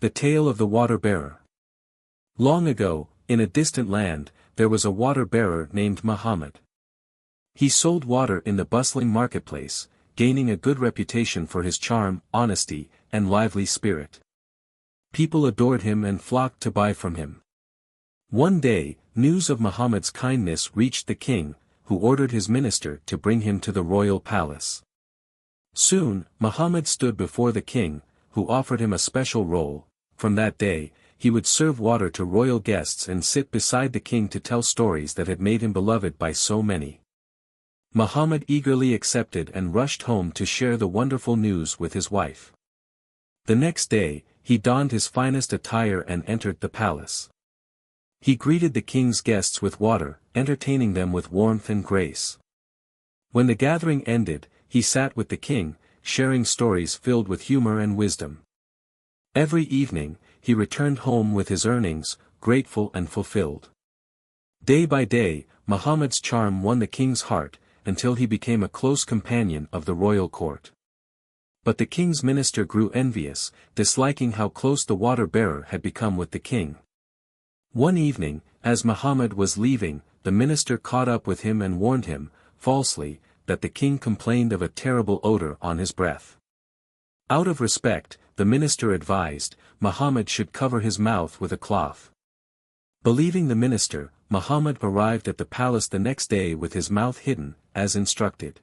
The Tale of the Water-Bearer. Long ago, in a distant land, there was a water-bearer named Muhammad. He sold water in the bustling marketplace, gaining a good reputation for his charm, honesty, and lively spirit. People adored him and flocked to buy from him. One day, news of Muhammad's kindness reached the king, who ordered his minister to bring him to the royal palace. Soon, Muhammad stood before the king, who offered him a special role. From that day, he would serve water to royal guests and sit beside the king to tell stories that had made him beloved by so many. Muhammad eagerly accepted and rushed home to share the wonderful news with his wife. The next day, he donned his finest attire and entered the palace. He greeted the king's guests with water, entertaining them with warmth and grace. When the gathering ended, he sat with the king, sharing stories filled with humor and wisdom. Every evening, he returned home with his earnings, grateful and fulfilled. Day by day, Muhammad's charm won the king's heart, until he became a close companion of the royal court. But the king's minister grew envious, disliking how close the water-bearer had become with the king. One evening, as Muhammad was leaving, the minister caught up with him and warned him, falsely, that the king complained of a terrible odor on his breath. Out of respect, the minister advised, Muhammad should cover his mouth with a cloth. Believing the minister, Muhammad arrived at the palace the next day with his mouth hidden, as instructed.